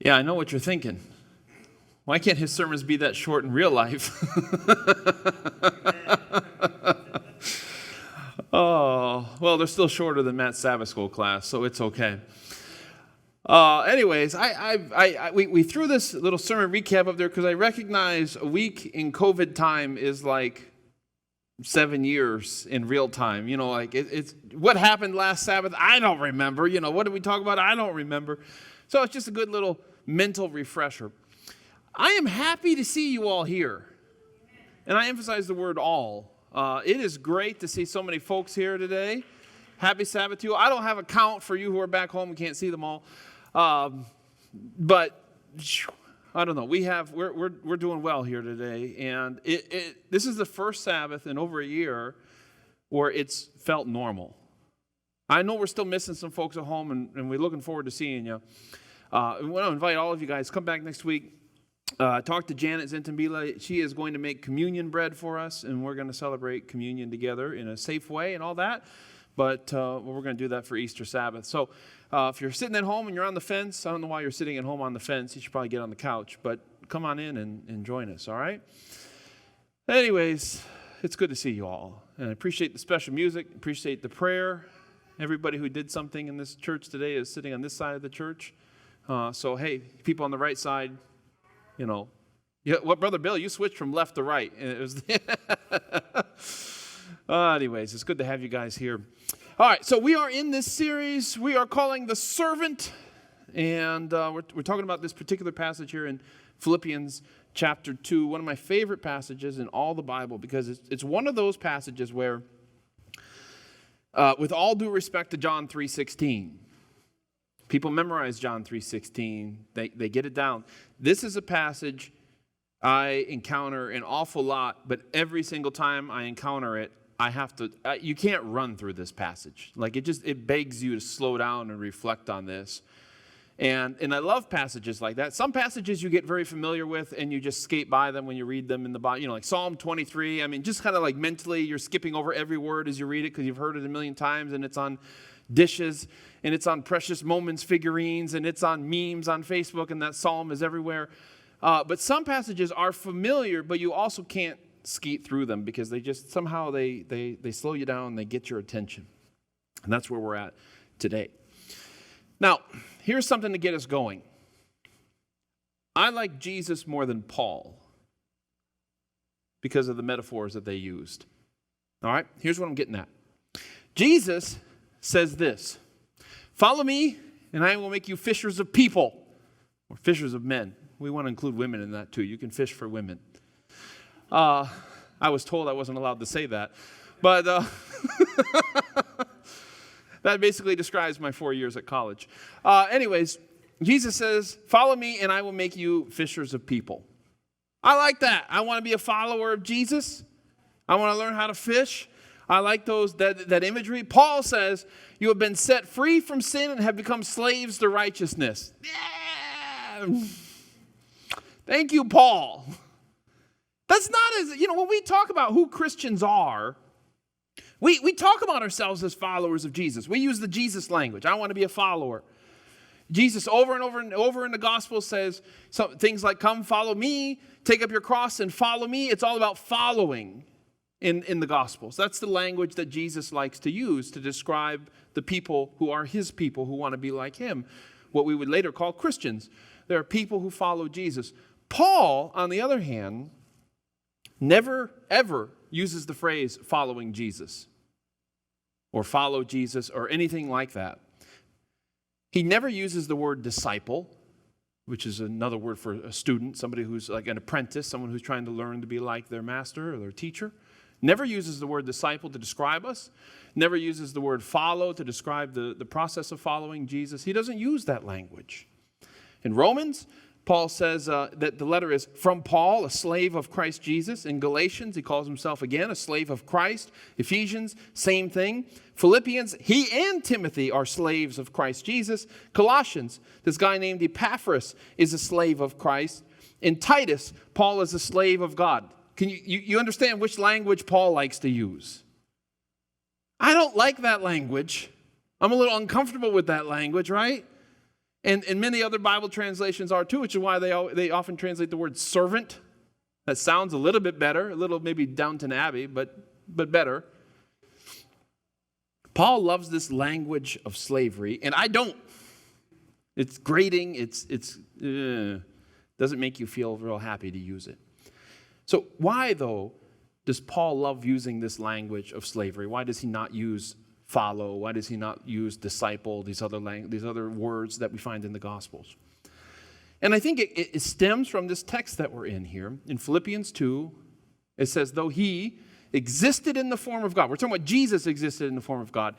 Yeah, I know what you're thinking. Why can't his sermons be that short in real life? Oh, well, they're still shorter than Matt's Sabbath school class, so it's okay. Anyways, we threw this little sermon recap up there because I recognize a week in COVID time is like 7 years in real time. You know, like it's what happened last Sabbath, I don't remember. You know, what did we talk about? I don't remember. So it's just a good little mental refresher. I am happy to see you all here. And I emphasize the word all. It is great to see so many folks here today. Happy Sabbath to you. I don't have a count for you who are back home. We can't see them all. But I don't know. We're doing well here today. And this is the first Sabbath in over a year where it's felt normal. I know we're still missing some folks at home, and we're looking forward to seeing you. I want to invite all of you guys, come back next week. Talk to Janet Zintenbila. She is going to make communion bread for us, and we're going to celebrate communion together in a safe way and all that. But we're going to do that for Easter Sabbath. So if you're sitting at home and you're on the fence, I don't know why you're sitting at home on the fence. You should probably get on the couch. But come on in and join us, all right? Anyways, it's good to see you all. And I appreciate the special music, appreciate the prayer. Everybody who did something in this church today is sitting on this side of the church. So, hey, people on the right side, you know. Yeah, what, Brother Bill, you switched from left to right. And it was anyways, it's good to have you guys here. All right, so we are in this series we are calling The Servant. And we're talking about this particular passage here in Philippians chapter 2, one of my favorite passages in all the Bible, because it's one of those passages where, with all due respect to John 3:16, people memorize John 3:16. They get it down. This is a passage I encounter an awful lot, but every single time I encounter it, I have to, you can't run through this passage. Like it begs you to slow down and reflect on this. And I love passages like that. Some passages you get very familiar with and you just skate by them when you read them in the Bible. You know, like Psalm 23. I mean, just kind of like mentally you're skipping over every word as you read it because you've heard it a million times, and it's on dishes, and it's on Precious Moments figurines, and it's on memes on Facebook, and that psalm is everywhere. But some passages are familiar, but you also can't skate through them because they just somehow they slow you down, they get your attention. And that's where we're at today. Now, here's something to get us going. I like Jesus more than Paul because of the metaphors that they used. All right, here's what I'm getting at. Jesus says this: follow me, and I will make you fishers of people, or fishers of men. We want to include women in that too. You can fish for women. I was told I wasn't allowed to say that, but that basically describes my 4 years at college. Anyways, Jesus says, follow me, and I will make you fishers of people. I like that. I want to be a follower of Jesus. I want to learn how to fish. I like that imagery. Paul says, you have been set free from sin and have become slaves to righteousness. Yeah. Thank you, Paul. That's not as, when we talk about who Christians are, we talk about ourselves as followers of Jesus. We use the Jesus language. I want to be a follower. Jesus over and over and over in the gospel says things like, come follow me, take up your cross and follow me. It's all about following in the Gospels. That's the language that Jesus likes to use to describe the people who are his people who want to be like him, what we would later call Christians. There are people who follow Jesus. Paul, on the other hand, never, ever uses the phrase following Jesus or follow Jesus or anything like that. He never uses the word disciple, which is another word for a student, somebody who's like an apprentice, someone who's trying to learn to be like their master or their teacher. Never uses the word disciple to describe us. Never uses the word follow to describe the process of following Jesus. He doesn't use that language. In Romans, Paul says that the letter is from Paul, a slave of Christ Jesus. In Galatians, he calls himself again a slave of Christ. Ephesians, same thing. Philippians, he and Timothy are slaves of Christ Jesus. Colossians, this guy named Epaphras is a slave of Christ. In Titus, Paul is a slave of God. Can you understand which language Paul likes to use? I don't like that language. I'm a little uncomfortable with that language, right? And many other Bible translations are too, which is why they often translate the word servant. That sounds a little bit better, a little maybe Downton Abbey, but better. Paul loves this language of slavery, and I don't. It's grating. Doesn't make you feel real happy to use it. So why, though, does Paul love using this language of slavery? Why does he not use follow? Why does he not use disciple, these other words that we find in the Gospels? And I think it stems from this text that we're in here. In Philippians 2, it says, though he existed in the form of God. We're talking about Jesus existed in the form of God.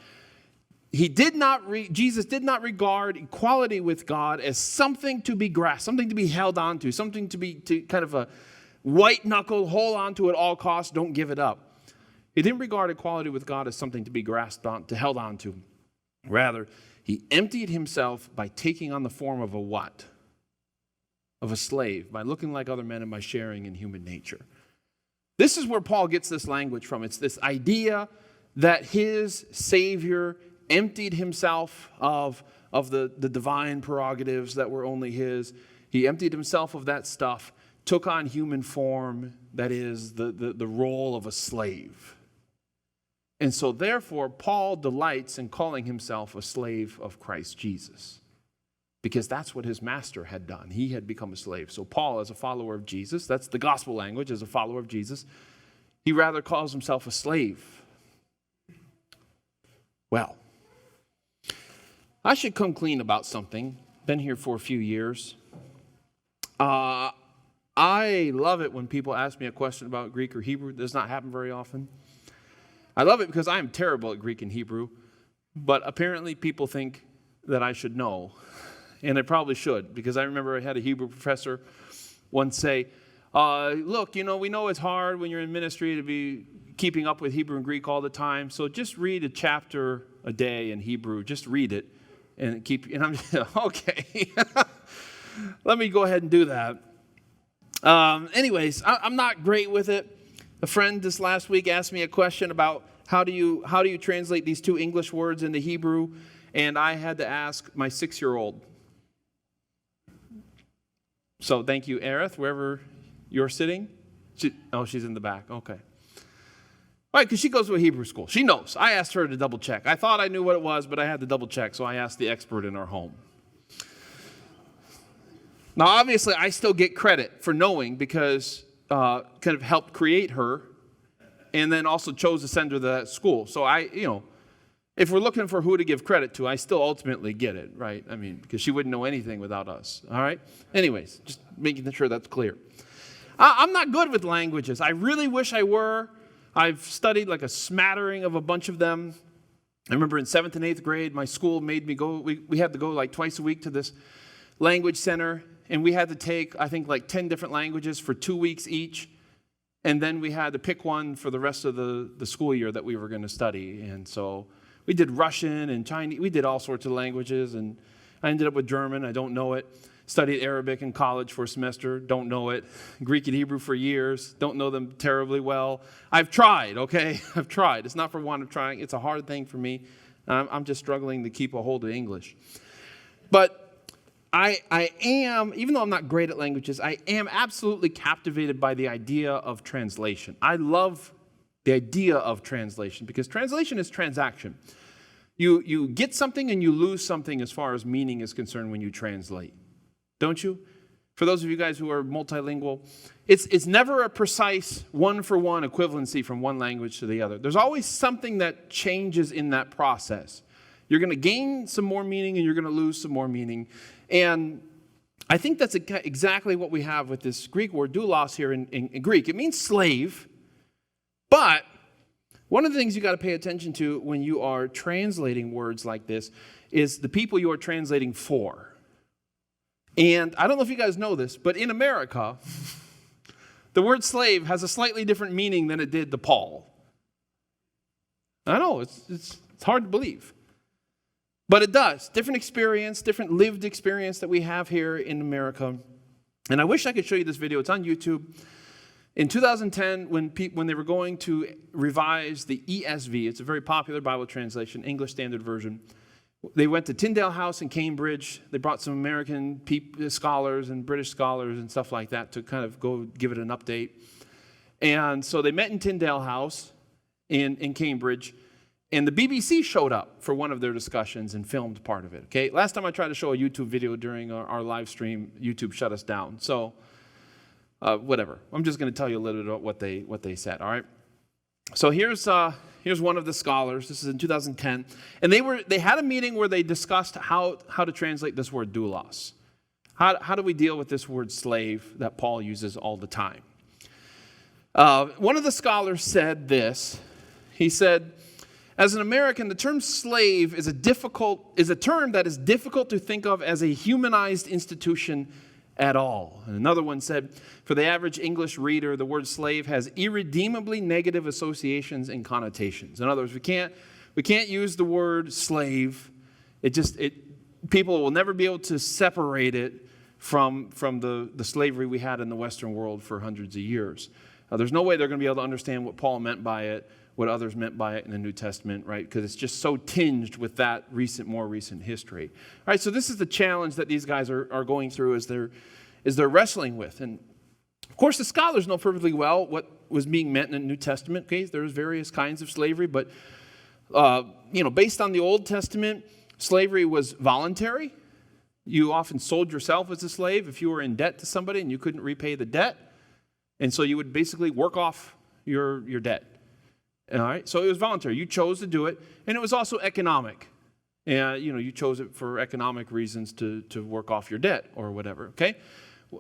Jesus did not regard equality with God as something to be grasped, something to be held on to, something to kind of a white knuckle, hold on to at all costs, don't give it up. He didn't regard equality with God as something to be grasped on, to held on to. Rather, he emptied himself by taking on the form of a what? Of a slave, by looking like other men and by sharing in human nature. This is where Paul gets this language from. It's this idea that his Savior emptied himself of the divine prerogatives that were only his. He emptied himself of that stuff, took on human form, that is, the role of a slave. And so therefore, Paul delights in calling himself a slave of Christ Jesus, because that's what his master had done. He had become a slave. So Paul, as a follower of Jesus, that's the gospel language, as a follower of Jesus, he rather calls himself a slave. Well, I should come clean about something. Been here for a few years. I love it when people ask me a question about Greek or Hebrew. It does not happen very often. I love it because I am terrible at Greek and Hebrew, but apparently people think that I should know, and I probably should, because I remember I had a Hebrew professor once say, look, we know it's hard when you're in ministry to be keeping up with Hebrew and Greek all the time, so just read a chapter a day in Hebrew. Just read it and and I'm just, okay. Let me go ahead and do that. Anyways, I'm not great with it. A friend this last week asked me a question about how do you translate these two English words into Hebrew, and I had to ask my 6-year-old. So thank you, Aerith, wherever you're sitting. She's in the back. Okay. All right, because she goes to a Hebrew school. She knows. I asked her to double check. I thought I knew what it was, but I had to double check, so I asked the expert in our home. Now, obviously, I still get credit for knowing because kind of helped create her and then also chose to send her to that school. So if we're looking for who to give credit to, I still ultimately get it, right? I mean, because she wouldn't know anything without us, all right? Anyways, just making sure that's clear. I'm not good with languages. I really wish I were. I've studied like a smattering of a bunch of them. I remember in 7th and 8th grade, my school made me go, we had to go like twice a week to this language center, and we had to take, I think, like 10 different languages for 2 weeks each. And then we had to pick one for the rest of the school year that we were going to study. And so we did Russian and Chinese. We did all sorts of languages. And I ended up with German. I don't know it. Studied Arabic in college for a semester. Don't know it. Greek and Hebrew for years. Don't know them terribly well. I've tried, okay? I've tried. It's not for want of trying. It's a hard thing for me. I'm just struggling to keep a hold of English. But I am, even though I'm not great at languages, I am absolutely captivated by the idea of translation. I love the idea of translation because translation is transaction. You get something and you lose something as far as meaning is concerned when you translate. Don't you? For those of you guys who are multilingual, it's never a precise one-for-one equivalency from one language to the other. There's always something that changes in that process. You're going to gain some more meaning and you're going to lose some more meaning. And I think that's exactly what we have with this Greek word doulos here in Greek. It means slave, but one of the things you got to pay attention to when you are translating words like this is the people you are translating for. And I don't know if you guys know this, but in America, the word slave has a slightly different meaning than it did to Paul. I know, it's hard to believe. But it does. Different experience, different lived experience that we have here in America. And I wish I could show you this video. It's on YouTube. In 2010, when they were going to revise the ESV, it's a very popular Bible translation, English Standard Version. They went to Tyndale House in Cambridge. They brought some American scholars and British scholars and stuff like that to kind of go give it an update. And so they met in Tyndale House in Cambridge, and the BBC showed up for one of their discussions and filmed part of it. Okay, last time I tried to show a YouTube video during our live stream, YouTube shut us down. So whatever. I'm just going to tell you a little bit about what they said. All right. So here's one of the scholars. This is in 2010, and they had a meeting where they discussed how to translate this word doulos. How do we deal with this word slave that Paul uses all the time? One of the scholars said this. He said, as an American, the term slave is a term that is difficult to think of as a humanized institution at all. And another one said, for the average English reader, the word slave has irredeemably negative associations and connotations. In other words, we can't use the word slave. People will never be able to separate it from the slavery we had in the Western world for hundreds of years. There's no way they're going to be able to understand what Paul meant by it, what others meant by it in the New Testament, right? Because it's just so tinged with that more recent history. All right, so this is the challenge that these guys are going through as they're wrestling with. And of course, the scholars know perfectly well what was being meant in the New Testament. Okay, there's various kinds of slavery, but based on the Old Testament, slavery was voluntary. You often sold yourself as a slave if you were in debt to somebody and you couldn't repay the debt. And so you would basically work off your debt. All right, so it was voluntary. You chose to do it, and it was also economic. And you chose it for economic reasons to work off your debt or whatever. Okay,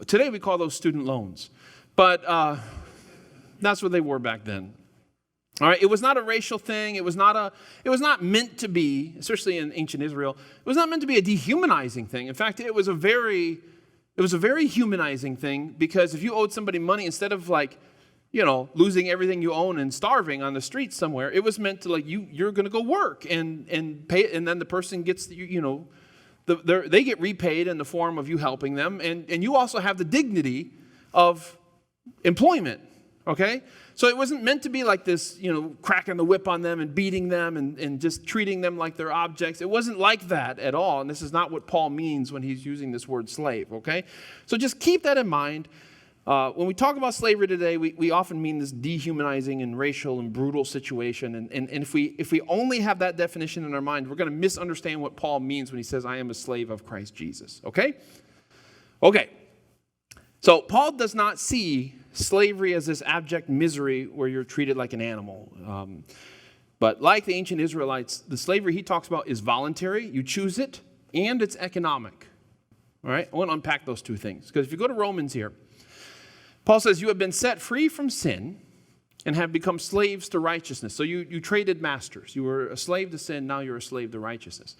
today we call those student loans, but that's what they were back then. All right, it was not a racial thing. It was not meant to be, especially in ancient Israel. It was not meant to be a dehumanizing thing. In fact, it was a very humanizing thing, because if you owed somebody money, instead of losing everything you own and starving on the streets somewhere, it was meant to you're going to go work and pay, and then the person gets they get repaid in the form of you helping them, and you also have the dignity of employment. Okay, so it wasn't meant to be like this, cracking the whip on them and beating them and just treating them like they're objects. It wasn't like that at all, and this is not what Paul means when he's using this word slave. Okay, so just keep that in mind. When we talk about slavery today, we often mean this dehumanizing and racial and brutal situation. And if we only have that definition in our mind, we're going to misunderstand what Paul means when he says, I am a slave of Christ Jesus. Okay? Okay. So Paul does not see slavery as this abject misery where you're treated like an animal. But like the ancient Israelites, the slavery he talks about is voluntary. You choose it, and it's economic. All right? I want to unpack those two things. Because if you go to Romans here, Paul says, you have been set free from sin and have become slaves to righteousness. So you traded masters. You were a slave to sin, now you're a slave to righteousness.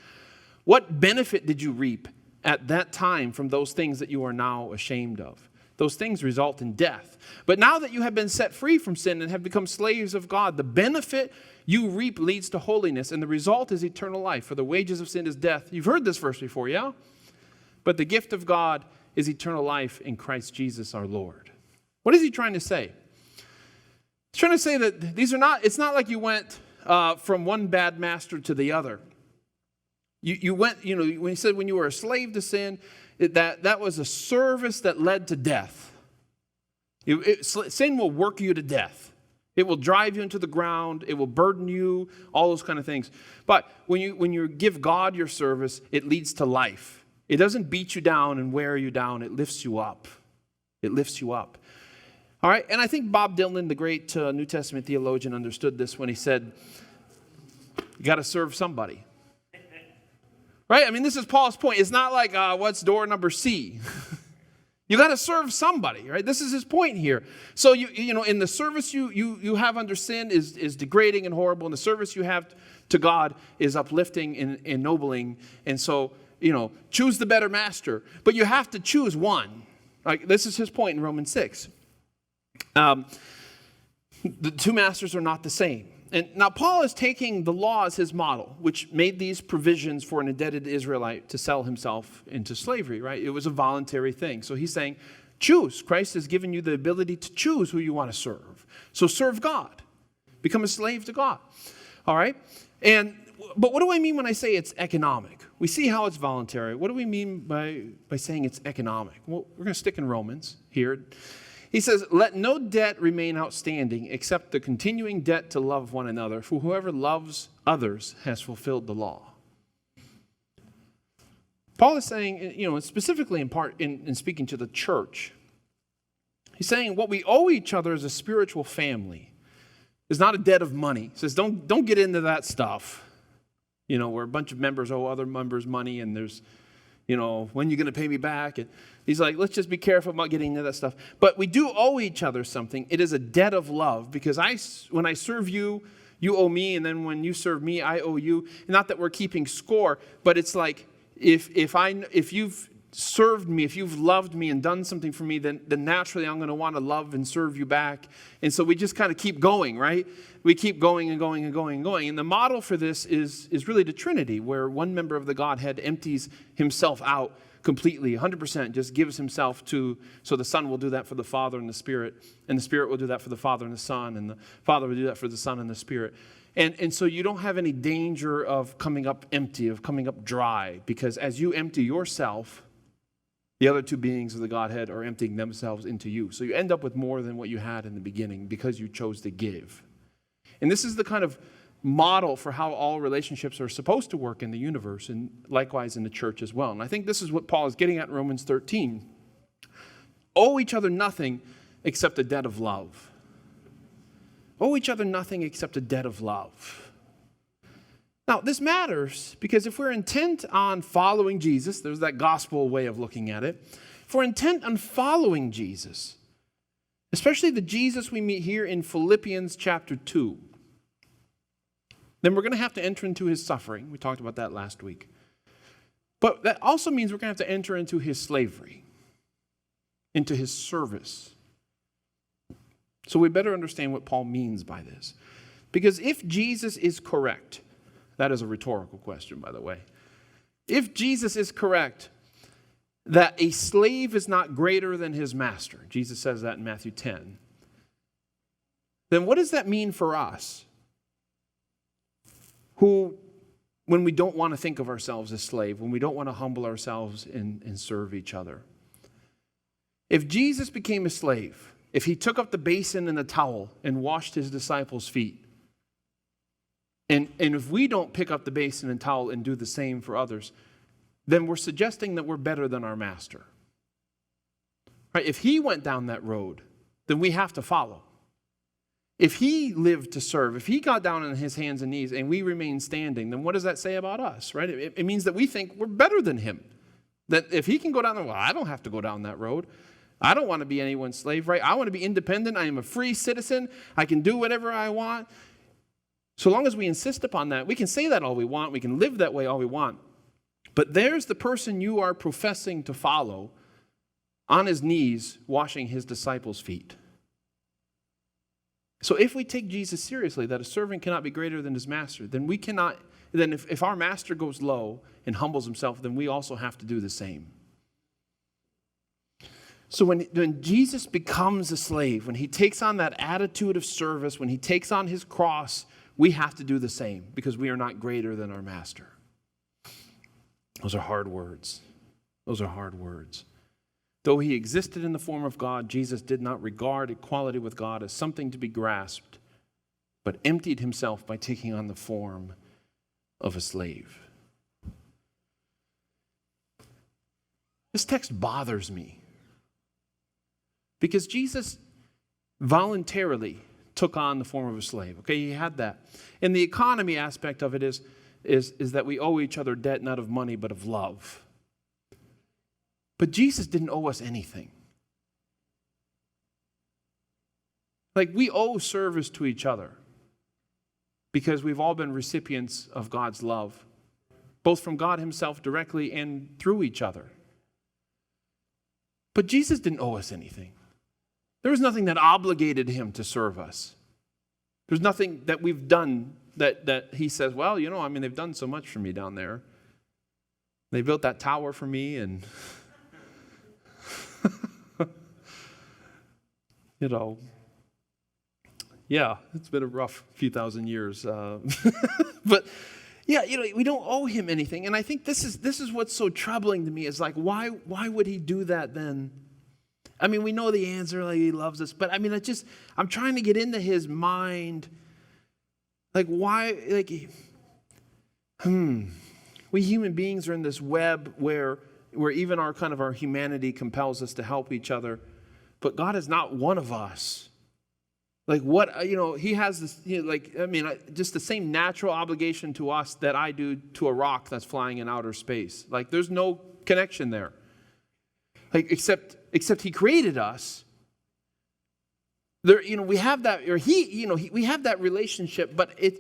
What benefit did you reap at that time from those things that you are now ashamed of? Those things result in death. But now that you have been set free from sin and have become slaves of God, the benefit you reap leads to holiness, and the result is eternal life. For the wages of sin is death. You've heard this verse before, yeah? But the gift of God is eternal life in Christ Jesus our Lord. What is he trying to say? He's trying to say that it's not like you went from one bad master to the other. You went, when he said when you were a slave to sin, that was a service that led to death. Sin will work you to death. It will drive you into the ground. It will burden you, all those kind of things. But when you give God your service, it leads to life. It doesn't beat you down and wear you down. It lifts you up. It lifts you up. All right, and I think Bob Dylan, the great New Testament theologian, understood this when he said, you got to serve somebody. Right? I mean, this is Paul's point. It's not like, what's door number C? You got to serve somebody, right? This is his point here. So, in the service you have under sin is degrading and horrible, and the service you have to God is uplifting and ennobling. And so, choose the better master. But you have to choose one. Like, this is his point in Romans 6. The two masters are not the same. And now Paul is taking the law as his model, which made these provisions for an indebted Israelite to sell himself into slavery, right? It was a voluntary thing. So he's saying, choose. Christ has given you the ability to choose who you want to serve. So serve God. Become a slave to God. All right? And But what do I mean when I say it's economic? We see how it's voluntary. What do we mean by saying it's economic? Well, we're going to stick in Romans here. He says, let no debt remain outstanding except the continuing debt to love one another. For whoever loves others has fulfilled the law. Paul is saying, specifically in part in speaking to the church, he's saying what we owe each other as a spiritual family is not a debt of money. He says, don't get into that stuff. Where a bunch of members owe other members money and there's, when are you going to pay me back? And he's like, let's just be careful about getting into that stuff. But we do owe each other something. It is a debt of love because when I serve you, you owe me. And then when you serve me, I owe you. Not that we're keeping score, but it's like if you've served me, if you've loved me and done something for me, then naturally I'm going to want to love and serve you back. And so we just kind of keep going, right? We keep going and going and going and going. And the model for this is really the Trinity, where one member of the Godhead empties himself out completely, 100%, just gives himself so the Son will do that for the Father and the Spirit will do that for the Father and the Son, and the Father will do that for the Son and the Spirit. And so you don't have any danger of coming up empty, of coming up dry, because as you empty yourself, the other two beings of the Godhead are emptying themselves into you. So you end up with more than what you had in the beginning because you chose to give. And this is the kind of model for how all relationships are supposed to work in the universe, and likewise in the church as well. And I think this is what Paul is getting at in Romans 13. Owe each other nothing except a debt of love. Owe each other nothing except a debt of love. Now, this matters because if we're intent on following Jesus, there's that gospel way of looking at it. If we're intent on following Jesus, especially the Jesus we meet here in Philippians chapter 2, then we're going to have to enter into his suffering. We talked about that last week. But that also means we're going to have to enter into his slavery, into his service. So we better understand what Paul means by this. Because if Jesus is correct, that is a rhetorical question, by the way. If Jesus is correct that a slave is not greater than his master, Jesus says that in Matthew 10, then what does that mean for us? Who, when we don't want to think of ourselves as slave, when we don't want to humble ourselves and serve each other. If Jesus became a slave, if he took up the basin and the towel and washed his disciples' feet, and if we don't pick up the basin and towel and do the same for others, then we're suggesting that we're better than our master. Right? If he went down that road, then we have to follow. If he lived to serve, if he got down on his hands and knees and we remain standing, then what does that say about us, right? It means that we think we're better than him. That if he can go down there, well, I don't have to go down that road. I don't want to be anyone's slave, right? I want to be independent. I am a free citizen. I can do whatever I want. So long as we insist upon that, we can say that all we want. We can live that way all we want. But there's the person you are professing to follow on his knees washing his disciples' feet. So if we take Jesus seriously, that a servant cannot be greater than his master, then we cannot, then if our master goes low and humbles himself, then we also have to do the same. So when Jesus becomes a slave, when he takes on that attitude of service, when he takes on his cross, we have to do the same because we are not greater than our master. Those are hard words. Those are hard words. Though he existed in the form of God, Jesus did not regard equality with God as something to be grasped, but emptied himself by taking on the form of a slave. This text bothers me because Jesus voluntarily took on the form of a slave. Okay, he had that. And the economy aspect of it is that we owe each other debt not of money but of love. But Jesus didn't owe us anything. Like, we owe service to each other because we've all been recipients of God's love, both from God himself directly and through each other. But Jesus didn't owe us anything. There was nothing that obligated him to serve us. There's nothing that we've done that he says, well, they've done so much for me down there. They built that tower for me and... yeah, it's been a rough few thousand years. But, Yeah, we don't owe him anything. And I think this is what's so troubling to me is like, why would he do that then? I mean, we know the answer, like he loves us. But I mean, I'm trying to get into his mind. Like, why, like, we human beings are in this web where even our humanity compels us to help each other. But God is not one of us. Like what, he has this, just the same natural obligation to us that I do to a rock that's flying in outer space. Like there's no connection there. Like, except he created us. There, we have that, or we have that relationship, but it's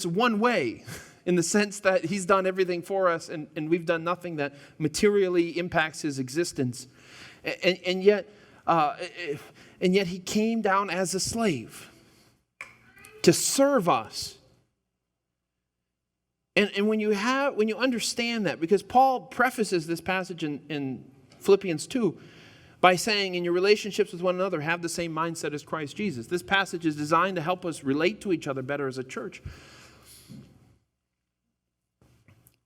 one way in the sense that he's done everything for us and we've done nothing that materially impacts his existence. And yet he came down as a slave to serve us. And when you understand that, because Paul prefaces this passage in Philippians 2 by saying, in your relationships with one another, have the same mindset as Christ Jesus. This passage is designed to help us relate to each other better as a church.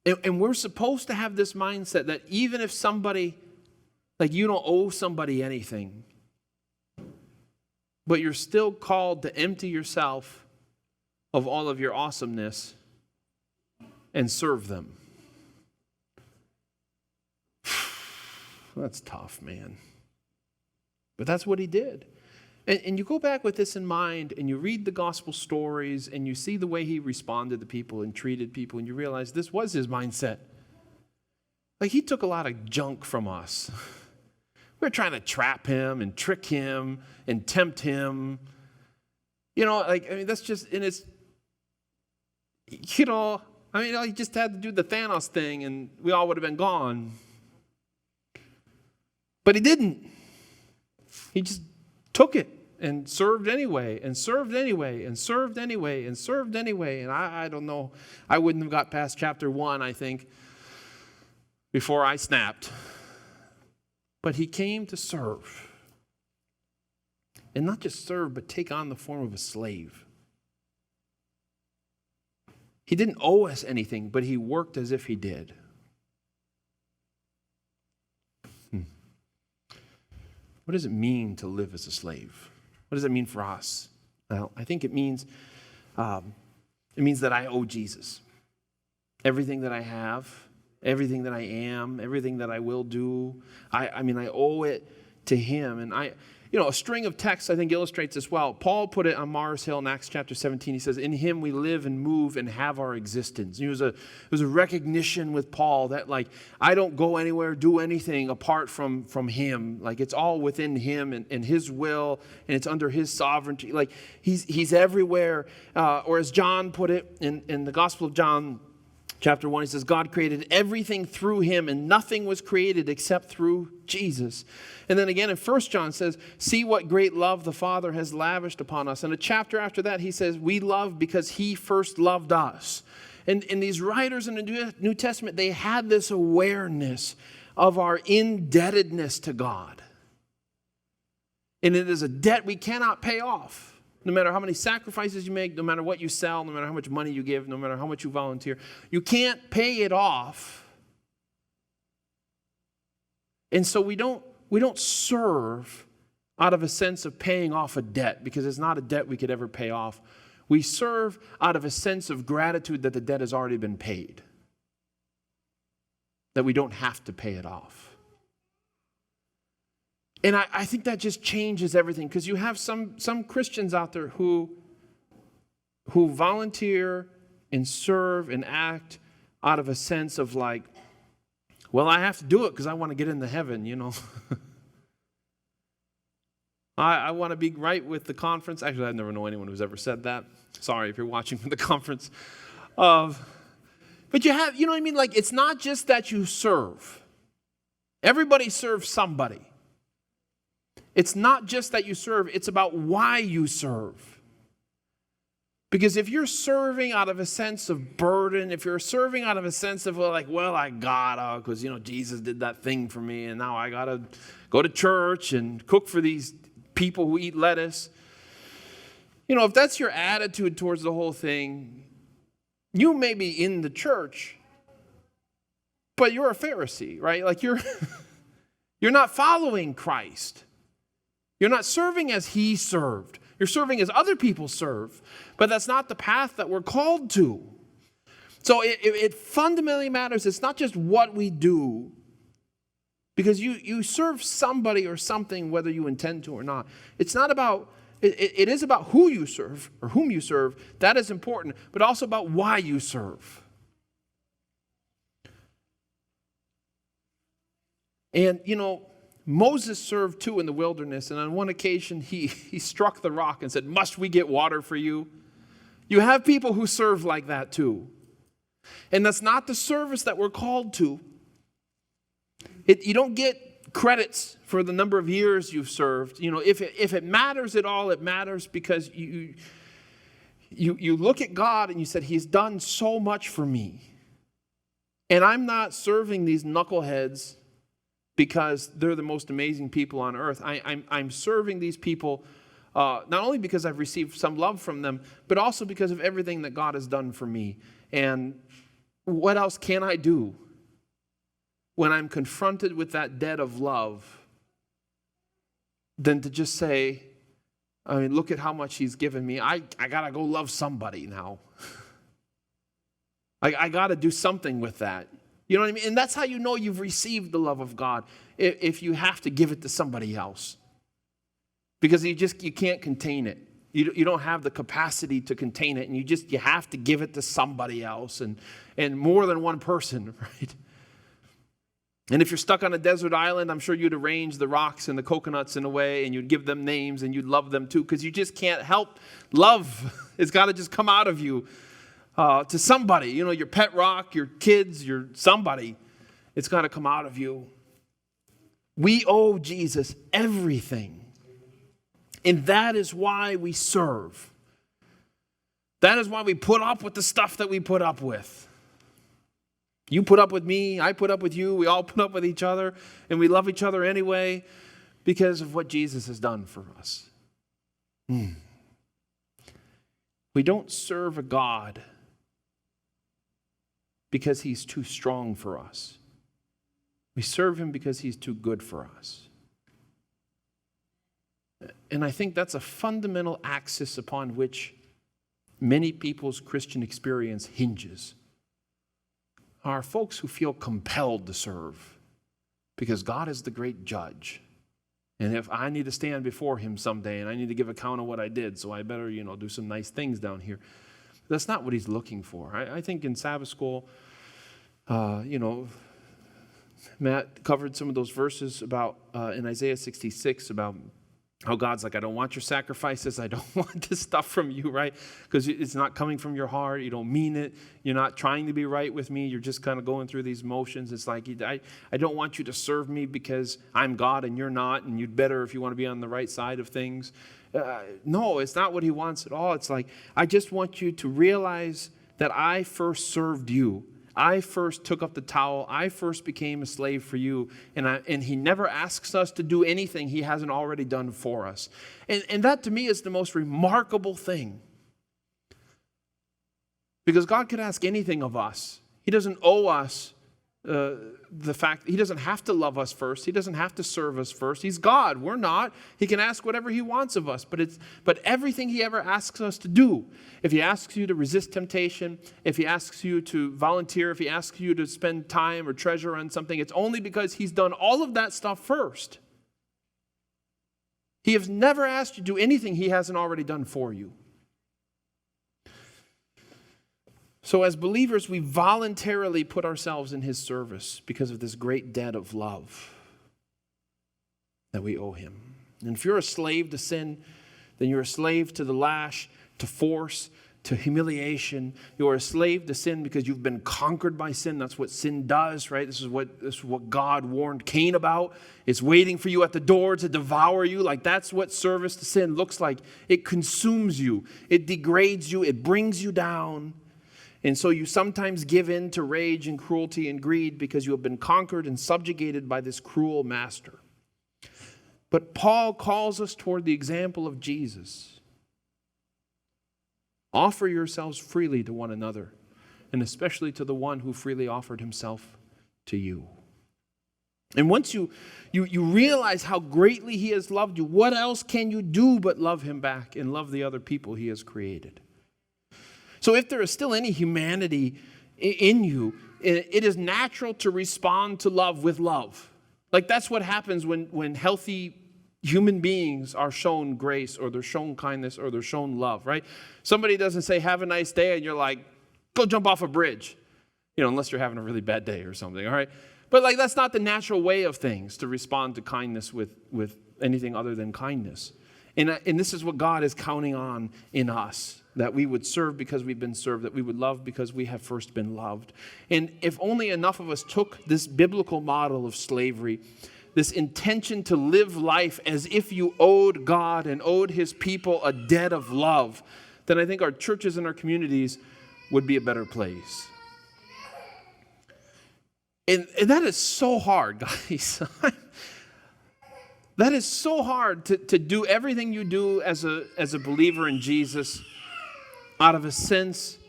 And we're supposed to have this mindset that even if somebody, like you don't owe somebody anything, but you're still called to empty yourself of all of your awesomeness and serve them. That's tough, man. But that's what he did. And you go back with this in mind and you read the gospel stories and you see the way he responded to people and treated people and you realize this was his mindset. Like he took a lot of junk from us. We're trying to trap him and trick him and tempt him. That's just, and it's, he just had to do the Thanos thing and we all would have been gone. But he didn't. He just took it and served anyway, and served anyway, and served anyway, and served anyway. And I don't know, I wouldn't have got past chapter 1, I think, before I snapped. But he came to serve. And not just serve, but take on the form of a slave. He didn't owe us anything, but he worked as if he did. What does it mean to live as a slave? What does it mean for us? Well, I think it means that I owe Jesus. Everything that I have, everything that I am, everything that I will do, I owe it to him. And a string of texts I think illustrates this well. Paul put it on Mars Hill in Acts chapter 17. He says, in him we live and move and have our existence. It was a recognition with Paul that like, I don't go anywhere, do anything apart from him. Like it's all within him and his will, and it's under his sovereignty. Like he's everywhere. Or as John put it in the Gospel of John, Chapter 1, he says, God created everything through him, and nothing was created except through Jesus. And then again in 1 John says, see what great love the Father has lavished upon us. And a chapter after that, he says, we love because he first loved us. And these writers in the New Testament, they had this awareness of our indebtedness to God. And it is a debt we cannot pay off. No matter how many sacrifices you make, no matter what you sell, no matter how much money you give, no matter how much you volunteer, you can't pay it off. And so we don't serve out of a sense of paying off a debt, because it's not a debt we could ever pay off. We serve out of a sense of gratitude that the debt has already been paid, that we don't have to pay it off. And I think that just changes everything, because you have some Christians out there who volunteer and serve and act out of a sense of like, well, I have to do it because I want to get into heaven, I want to be right with the conference. Actually, I never know anyone who's ever said that. Sorry if you're watching from the conference. But you have, Like, it's not just that you serve. Everybody serves somebody. It's not just that you serve, it's about why you serve. Because if you're serving out of a sense of burden, if you're serving out of a sense of I gotta, because, Jesus did that thing for me, and now I gotta go to church and cook for these people who eat lettuce. If that's your attitude towards the whole thing, You may be in the church, but you're a Pharisee, right? Like you're not following Christ. You're not serving as he served. You're serving as other people serve. But that's not the path that we're called to. So it fundamentally matters. It's not just what we do. Because you serve somebody or something whether you intend to or not. It's not about, it is about who you serve or whom you serve. That is important. But also about why you serve. And, Moses served too in the wilderness. And on one occasion, he struck the rock and said, "Must we get water for you?" You have people who serve like that too. And that's not the service that we're called to. You don't get credits for the number of years you've served. If it matters at all, it matters because you look at God and you said, he's done so much for me. And I'm not serving these knuckleheads because they're the most amazing people on earth. I'm serving these people not only because I've received some love from them, but also because of everything that God has done for me. And what else can I do when I'm confronted with that debt of love than to just say, look at how much he's given me. I got to go love somebody now. I got to do something with that. You know what I mean? And that's how you know you've received the love of God, if you have to give it to somebody else. Because you can't contain it. You don't have the capacity to contain it, and you have to give it to somebody else, and more than one person, right? And if you're stuck on a desert island, I'm sure you'd arrange the rocks and the coconuts in a way, and you'd give them names, and you'd love them too, because you just can't help love. It's got to just come out of you to somebody. Your pet rock, your kids, your somebody. It's got to come out of you. We owe Jesus everything. And that is why we serve. That is why we put up with the stuff that we put up with. You put up with me, I put up with you, we all put up with each other, and we love each other anyway because of what Jesus has done for us. We don't serve a God because he's too strong for us. We serve him because he's too good for us. And I think that's a fundamental axis upon which many people's Christian experience hinges. Are folks who feel compelled to serve because God is the great judge. And if I need to stand before him someday and I need to give account of what I did, so I better, do some nice things down here. That's not what he's looking for. I think in Sabbath school, Matt covered some of those verses about in Isaiah 66 about how God's like, I don't want your sacrifices. I don't want this stuff from you, right? Because it's not coming from your heart. You don't mean it. You're not trying to be right with me. You're just kind of going through these motions. It's like, I don't want you to serve me because I'm God and you're not, and you'd better if you want to be on the right side of things. No, it's not what he wants at all. It's like, I just want you to realize that I first served you. I first took up the towel. I first became a slave for you. And he never asks us to do anything he hasn't already done for us. And that to me is the most remarkable thing. Because God could ask anything of us. He doesn't owe us the fact, he doesn't have to love us first. He doesn't have to serve us first. He's God. We're not. He can ask whatever he wants of us. But everything he ever asks us to do, if he asks you to resist temptation, if he asks you to volunteer, if he asks you to spend time or treasure on something, it's only because he's done all of that stuff first. He has never asked you to do anything he hasn't already done for you. So as believers, we voluntarily put ourselves in his service because of this great debt of love that we owe him. And if you're a slave to sin, then you're a slave to the lash, to force, to humiliation. You're a slave to sin because you've been conquered by sin. That's what sin does, right? This is what God warned Cain about. It's waiting for you at the door to devour you. Like that's what service to sin looks like. It consumes you. It degrades you. It brings you down. And so you sometimes give in to rage and cruelty and greed because you have been conquered and subjugated by this cruel master. But Paul calls us toward the example of Jesus. Offer yourselves freely to one another and especially to the one who freely offered himself to you. And once you realize how greatly he has loved you, what else can you do but love him back and love the other people he has created? So if there is still any humanity in you, it is natural to respond to love with love. Like that's what happens when healthy human beings are shown grace, or they're shown kindness, or they're shown love, right? Somebody doesn't say, have a nice day, and you're like, go jump off a bridge. Unless you're having a really bad day or something, all right? But like that's not the natural way of things, to respond to kindness with anything other than kindness. And this is what God is counting on in us, that we would serve because we've been served, that we would love because we have first been loved. And if only enough of us took this biblical model of slavery, this intention to live life as if you owed God and owed his people a debt of love, then I think our churches and our communities would be a better place. And that is so hard, guys. That is so hard to do everything you do as a believer in Jesus out of a sense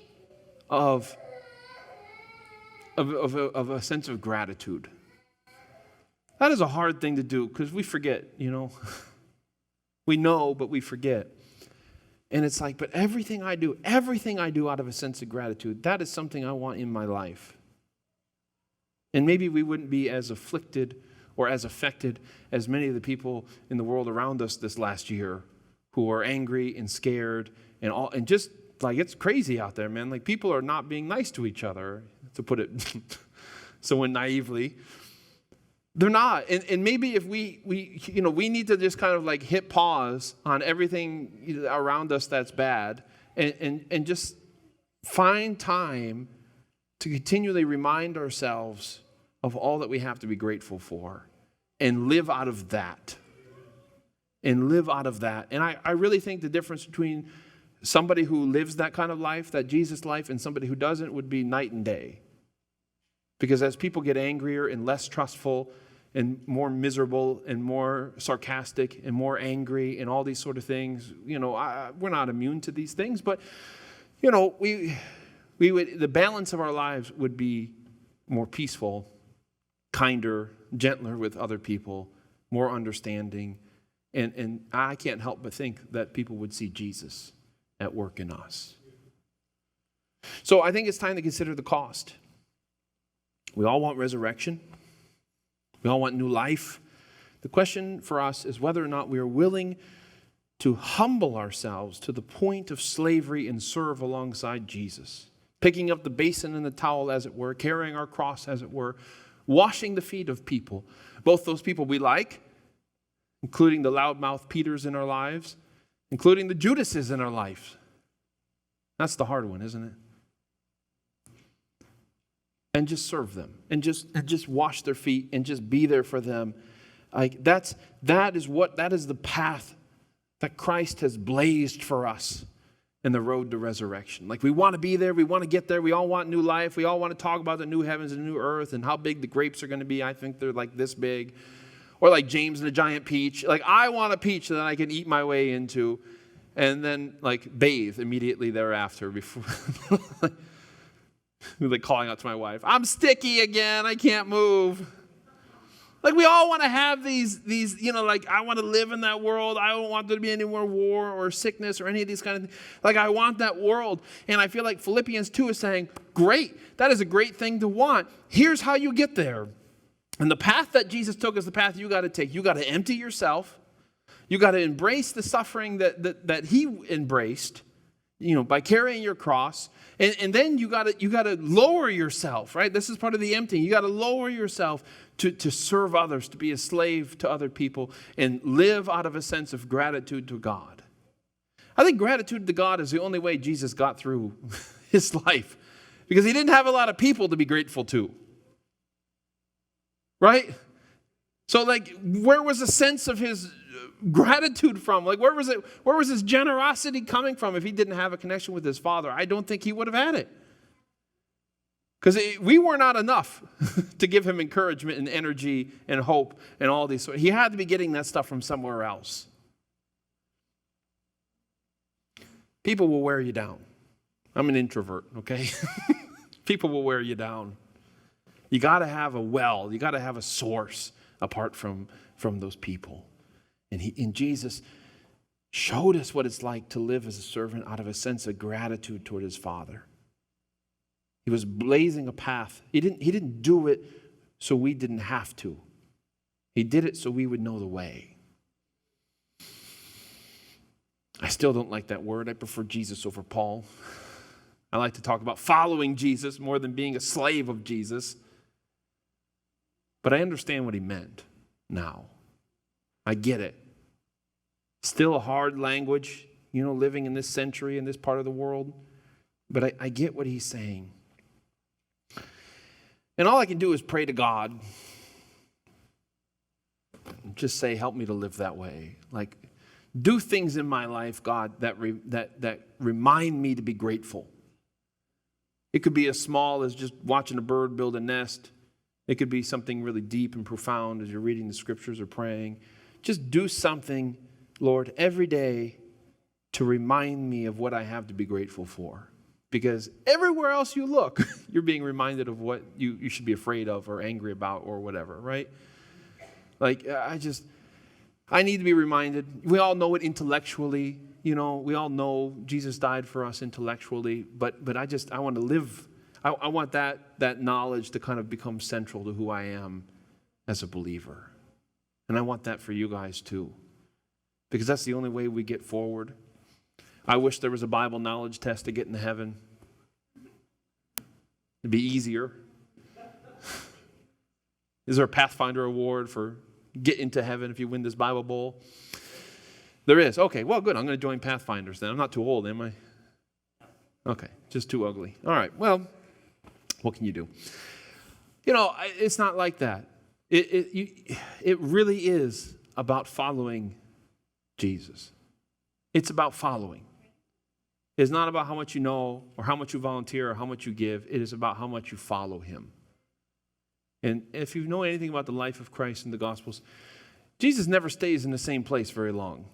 of a sense of gratitude. That is a hard thing to do because we forget, We know, but we forget. And it's like, but everything I do out of a sense of gratitude, that is something I want in my life. And maybe we wouldn't be as afflicted or as affected as many of the people in the world around us this last year who are angry and scared and just like it's crazy out there, man. Like people are not being nice to each other, to put it so naively. They're not. And maybe if we need to just kind of like hit pause on everything around us that's bad and just find time to continually remind ourselves of all that we have to be grateful for and live out of that. And I really think the difference between somebody who lives that kind of life, that Jesus life, and somebody who doesn't would be night and day. Because as people get angrier and less trustful and more miserable and more sarcastic and more angry and all these sort of things, we're not immune to these things, but we would, the balance of our lives would be more peaceful, kinder, gentler with other people, more understanding. And I can't help but think that people would see Jesus at work in us. So I think it's time to consider the cost. We all want resurrection. We all want new life. The question for us is whether or not we are willing to humble ourselves to the point of slavery and serve alongside Jesus. Picking up the basin and the towel, as it were, carrying our cross, as it were, washing the feet of people, both those people we like, including the loudmouth Peters in our lives, including the Judases in our lives. That's the hard one, isn't it? And just serve them, and just wash their feet, and just be there for them. Like that is the path that Christ has blazed for us in the road to resurrection. Like we want to be there, we want to get there, we all want new life, we all want to talk about the new heavens and new earth and how big the grapes are going to be. I think they're like this big. Or like James and the giant peach. Like I want a peach that I can eat my way into and then like bathe immediately thereafter before like calling out to my wife, I'm sticky again, I can't move. Like we all want to have these, like I want to live in that world. I don't want there to be any more war or sickness or any of these kind of things. Like I want that world. And I feel like Philippians 2 is saying, great, that is a great thing to want. Here's how you get there. And the path that Jesus took is the path you got to take. You got to empty yourself. You got to embrace the suffering that he embraced, by carrying your cross. And then you got to lower yourself, right? This is part of the emptying. You got to lower yourself to serve others, to be a slave to other people, and live out of a sense of gratitude to God. I think gratitude to God is the only way Jesus got through his life, because he didn't have a lot of people to be grateful to. Right? So like, where was the sense of his gratitude from? Like, where was his generosity coming from if he didn't have a connection with his Father? I don't think he would have had it. Because we were not enough to give him encouragement and energy and hope and all these. He had to be getting that stuff from somewhere else. People will wear you down. I'm an introvert, okay? People will wear you down. You got to have a well. You got to have a source apart from those people. And Jesus showed us what it's like to live as a servant out of a sense of gratitude toward his Father. He was blazing a path. He didn't do it so we didn't have to. He did it so we would know the way. I still don't like that word. I prefer Jesus over Paul. I like to talk about following Jesus more than being a slave of Jesus. But I understand what he meant now. I get it. Still a hard language, living in this century, in this part of the world. But I get what he's saying. And all I can do is pray to God. Just say, help me to live that way. Like, do things in my life, God, that remind me to be grateful. It could be as small as just watching a bird build a nest. It could be something really deep and profound as you're reading the scriptures or praying. Just do something, Lord, every day to remind me of what I have to be grateful for. Because everywhere else you look, you're being reminded of what you should be afraid of or angry about or whatever, right? Like, I need to be reminded. We all know it intellectually. We all know Jesus died for us intellectually. But I want to live. I want that knowledge to kind of become central to who I am as a believer. And I want that for you guys too. Because that's the only way we get forward. I wish there was a Bible knowledge test to get into heaven. It'd be easier. Is there a Pathfinder award for get into heaven if you win this Bible bowl? There is. Okay, well, good. I'm going to join Pathfinders then. I'm not too old, am I? Okay, just too ugly. All right, well, what can you do? It's not like that. It really is about following Jesus. It's about following. It's not about how much you know or how much you volunteer or how much you give. It is about how much you follow him. And if you know anything about the life of Christ in the Gospels, Jesus never stays in the same place very long.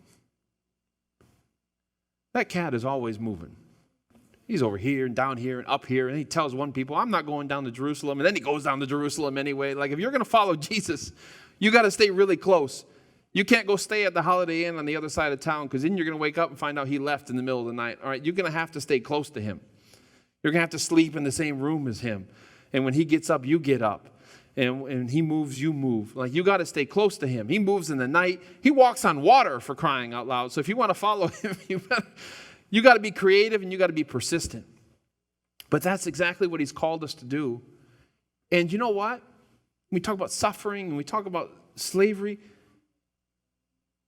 That cat is always moving. He's over here and down here and up here, and he tells one people, I'm not going down to Jerusalem, and then he goes down to Jerusalem anyway. Like, if you're going to follow Jesus, you got to stay really close. You can't go stay at the Holiday Inn on the other side of town, because then you're going to wake up and find out he left in the middle of the night. All right, you're going to have to stay close to him. You're going to have to sleep in the same room as him. And when he gets up, you get up. And he moves, you move. Like, you got to stay close to him. He moves in the night. He walks on water, for crying out loud. So if you want to follow him, you got to be creative and you got to be persistent. But that's exactly what he's called us to do. And you know what? We talk about suffering and we talk about slavery.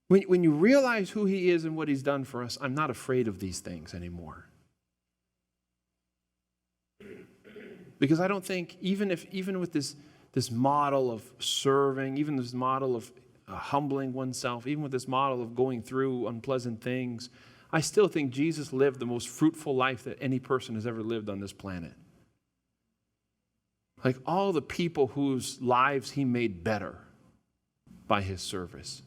When you realize who he is and what he's done for us, I'm not afraid of these things anymore. Because I don't think, even with this model of serving, even this model of humbling oneself, even with this model of going through unpleasant things, I still think Jesus lived the most fruitful life that any person has ever lived on this planet. Like, all the people whose lives he made better by his service.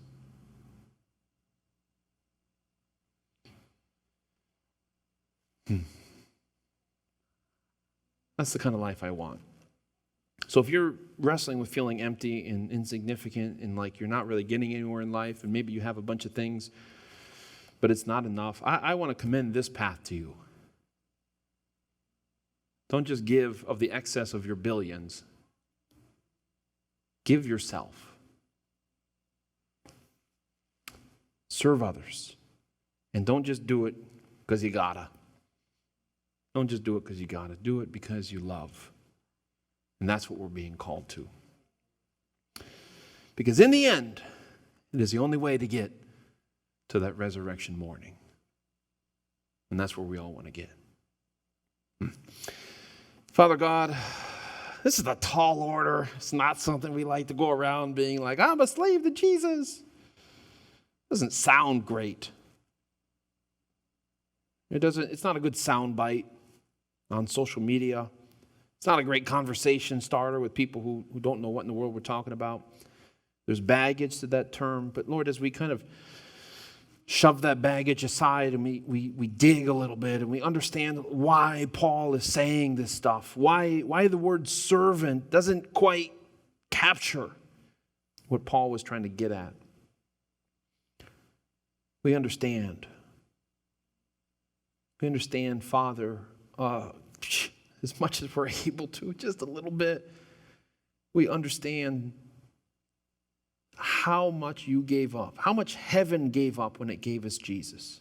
That's the kind of life I want. So if you're wrestling with feeling empty and insignificant and like you're not really getting anywhere in life, and maybe you have a bunch of things, but it's not enough, I want to commend this path to you. Don't just give of the excess of your billions. Give yourself. Serve others. And don't just do it because you gotta. Don't just do it because you gotta. Do it because you love. And that's what we're being called to. Because in the end, it is the only way to get to that resurrection morning. And that's where we all want to get. Father God, this is a tall order. It's not something we like to go around being like, I'm a slave to Jesus. Doesn't sound great. It's not a good sound bite on social media. It's not a great conversation starter with people who don't know what in the world we're talking about. There's baggage to that term. But Lord, as we kind of shove that baggage aside and we dig a little bit and we understand why Paul is saying this stuff, why the word servant doesn't quite capture what Paul was trying to get at. We understand. We understand, Father, as much as we're able to, just a little bit. We understand how much you gave up, how much heaven gave up when it gave us Jesus.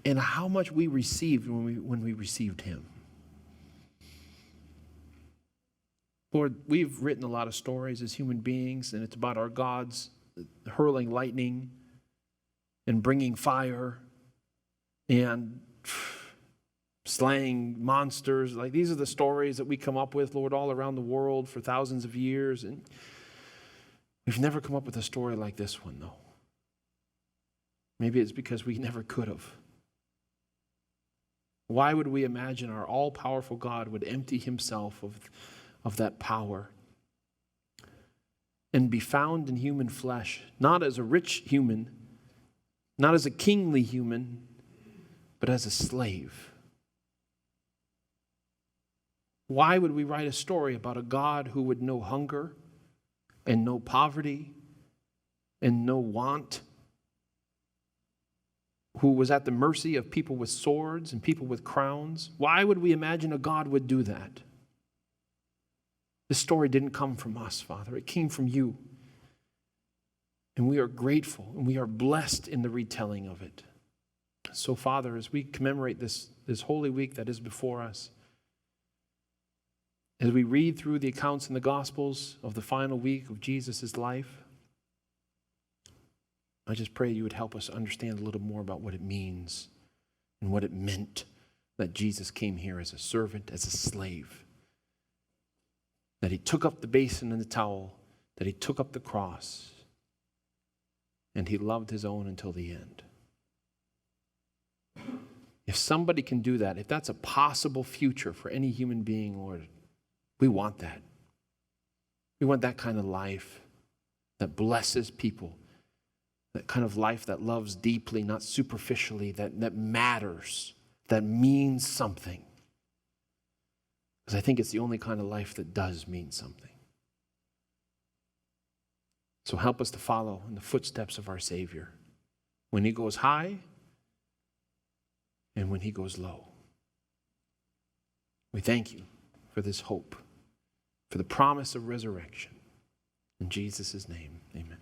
And how much we received when we received him. Lord, we've written a lot of stories as human beings, and it's about our gods hurling lightning and bringing fire and slaying monsters. Like, these are the stories that we come up with, Lord, all around the world for thousands of years. And we've never come up with a story like this one, though. Maybe it's because we never could have. Why would we imagine our all-powerful God would empty himself of that power and be found in human flesh, not as a rich human, not as a kingly human, but as a slave? Why would we write a story about a God who would know hunger and know poverty and know want, who was at the mercy of people with swords and people with crowns? Why would we imagine a God would do that? This story didn't come from us, Father. It came from you. And we are grateful and we are blessed in the retelling of it. So, Father, as we commemorate this Holy Week that is before us, as we read through the accounts in the Gospels of the final week of Jesus' life, I just pray you would help us understand a little more about what it means and what it meant that Jesus came here as a servant, as a slave, that he took up the basin and the towel, that he took up the cross, and he loved his own until the end. If somebody can do that, if that's a possible future for any human being, Lord, we want that. We want that kind of life that blesses people, that kind of life that loves deeply, not superficially, that matters, that means something. Because I think it's the only kind of life that does mean something. So help us to follow in the footsteps of our Savior when he goes high and when he goes low. We thank you for this hope, for the promise of resurrection. In Jesus' name, amen.